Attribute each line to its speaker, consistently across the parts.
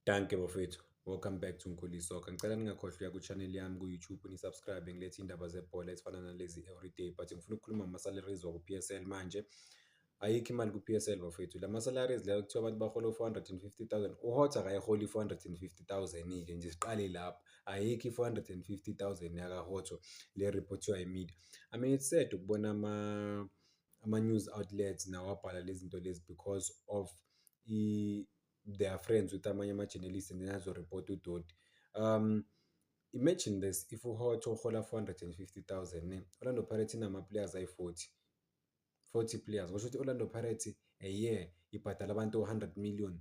Speaker 1: Danke bafethu. Welcome back to Nkuli Soccer. Ngicela ningakhohlwa ku-channel yami ku-YouTube ni-subscribe ngilethe iy'ndaba zebhola ezifana nalezi everyday, but ngifuna ukukhuluma ngama-salaries waku-P_S_L manje. Ayikho imali ku-P_S_L bafethu. La ma-salaries la kuthiwa abantu bahola u-450,000. UHotha akayiholi i-450,000-ke nje siqale lapho. Ayikho i-450,000 yakaHotho le reportiwa yi-media. I mean it's sad ukubona ama-news outlets nawo abhala lezi zinto lezi because of they are friends with amanye ama-journalists and then azoripota udoti. Imagine this, if uHotho uhola 450,000 ne, Orlando Pirates inama-players ayi-40 players, kusho ukuthi Orlando Pirates a year ibhadala abantu 100 million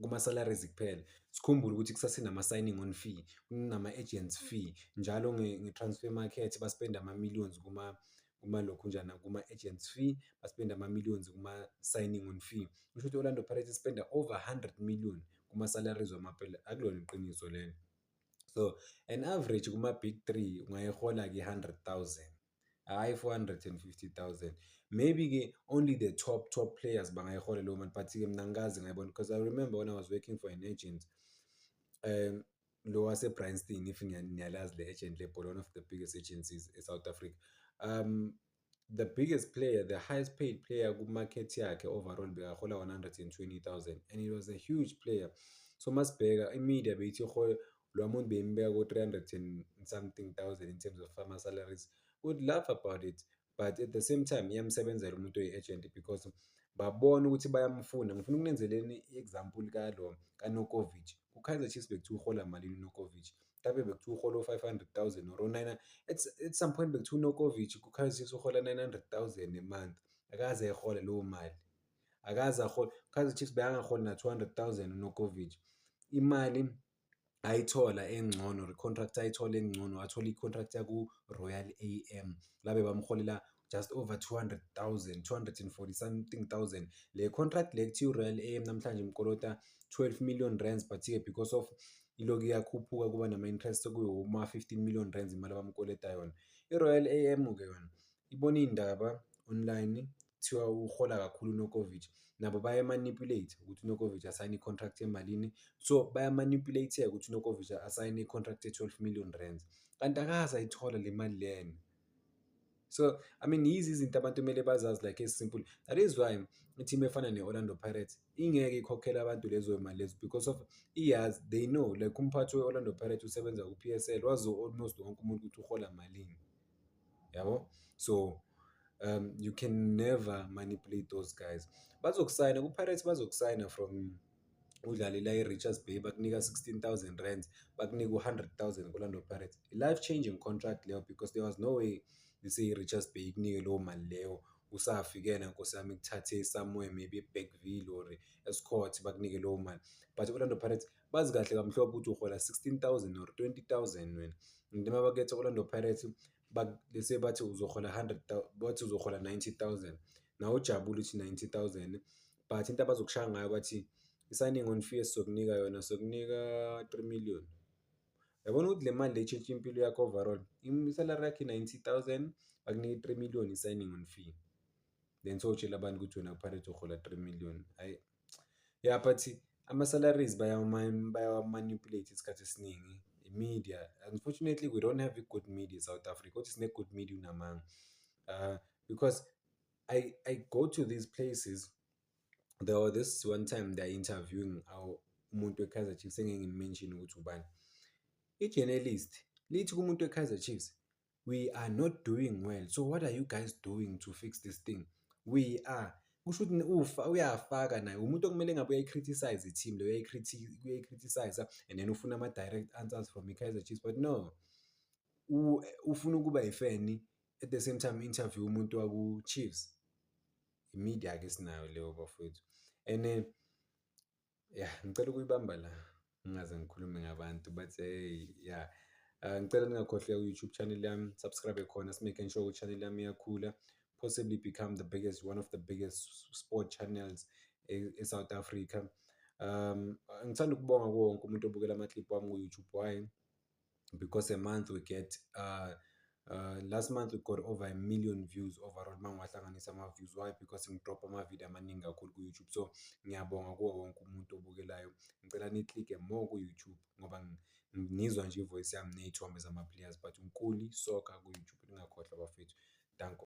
Speaker 1: kuma-salaries kuphela. Sikhumbule ukuthi kusasenama-signing on fee, kunama-agents fee, njalo nge-transfer market baspenda ama-millions kuma-lokhunjana kuma-agents fee, baspenda ama-millions kuma-signing on fee. Kusho ukuthi Orlando Pirates spenda over 100 million kuma-salaries wamapela. Akulona iqiniso lelo. So an average kuma-big three ungayihola-ke 100,000, hhayi 450,000. Maybe-ke only the top players bangayihola leyo mali, but-ke mina angikaze ngayibona because I remember when I was working for an agent, lo wase-Bryanston, if niyalazi le agent lebhola, one of the biggest agencies e-South Africa. The biggest player, the highest paid player ku-market yakhe overall bekahola 120,000 and he was a huge player. So masibheka i-media beyithi lo muntu beyimbeka ko-300 and something thousand in terms of farmer salaries, would laugh about it, but at the same time iyamsebenzela umuntu oyi-agent because babona ukuthi bayamfuna. Ngifuna ukunenzeleni i-example kaNokovic. Ku-Kaizer Chiefs bekuthiwa uhola malini uNokovic? Mhlawumbe bekuthiwa uhola u-500,000 or 900. At some point bekuthiwa uNokovic ku-Kaizer Chiefs uhola 900,000 a month. Akaze ayihola leyo mali, akaze ahola. U-Kaizer Chiefs bekangaholi na-200,000 uNokovic. Imali ayithola engcono, i-contract ayithola engcono, wathola i-contract yaku-Royal AM la bebamholela just over 200,000, 240 something thousand. Le contract le kuthiwa i-Royal AM namhlanje imkolota 12 million rands, but-ke because of ilokhu iyakhuphuka kuba nama-interest sekuyoma 15 million rands imali abamkoleta yona. I-Royal AM-ke yona ibona iy'ndaba online kuthiwa uhola kakhulu uNokovic. Nabo bayamanipulate ukuthi uNokovic asayine i-contract emalini, so bayamanipulate-ke ukuthi uNokovic asayine i-contract ye-12 million rands, kanti akaze ayithola le mali lena. So I mean yizo izinto abantu kumele bazazi like ezisimple. That is why i-team efana ne-Orlando Pirates ingeke ikhokhele abantu lezo mali lezo because of iyazi, they know, like umphathi we-Orlando Pirates usebenza ku-P_S_L, wazi almost wonke umuntu ukuthi uhola malini, yabo. So you can never manipulate those guys. Bazokusayina ku-Pirates, bazokusayina from udlalela i-Richards Bay bakunika 16,000 rands, bakunika u-100,000 ku-Orlando Pirates. I-life changing contract leyo because there was no way i-Richards Bay ikunike leyo mali leyo usafikela nkosi yami ikuthathe somewhere maybe eBergville or eScott bakunike leyo mali. But Orlando Pirates bazi kahle kamhlophe ukuthi uhola 16,000 or 20,000 wena. And uma baketha Orlando Pirates bese bathi uzohola 100,000, bathi uzohola 90,000. Nawe ujabule uthi 90,000, but into abazokushaya ngayo bathi i-signing on fee esizokunika yona sokunika 3 million. Yabona ukuthi le mali le tshintsha impilo yakho overall. I-salary yakho i-90,000 bakunika i-3 million i-signing on fee, then sowutshela abantu ukuthi wena ku-Pirates uhola 3 million. Hayi, yeah, but ama-salaries bayamanipulate isikhathi esiningi i-media. Unfortunately we don't have a good media eSouth Africa. Kodwa sine-good media unamanga. Because I go to these places. There was this one time they're interviewing umuntu we-Kaizer Chiefs engeke ngimention ukuthi ubani. I-journalist lithi kumuntu we-Kaizer Chiefs, we are not doing well, so what are you guys doing to fix this thing? We are. Kusho ukuthi uyafaka naye umuntu okumele ngabe uyayi-criticize i-team leyo, uyayi-criticize and then ufuna ama-direct answers from i-Kaizer Chiefs, but no, ufuna ukuba yi-fan at the same time interview umuntu waku-Chiefs. I-media-ke sinayo leyo bafowethu. And yeah, ngicela ukuyibamba la ngingaze ngikhulume ngabantu, but yeah, ngicela ningakhohlwa ku-YouTube channel yami, subscribe khona, making sure ukuthi channel yami iyakhula, possibly become one of the biggest sport channels e-South Africa. Ngithanda ukubonga kuwo wonke umuntu obukela ama-clip wami ku-YouTube. Why? Because a month we get last month we got over 1 million views overall mangihlanganisa ama-views. Why? Because ngidropha ama-video amaningi kakhulu ku-YouTube. So ngiyabonga kuwo wonke umuntu obukelayo. ngicela ni-click-e more ku-YouTube ngoba ngizwa nje ivoice yami ney'thombe zama-players. But Nkuli Soccer ku-YouTube, ningakhohlwa bafethu. Danko.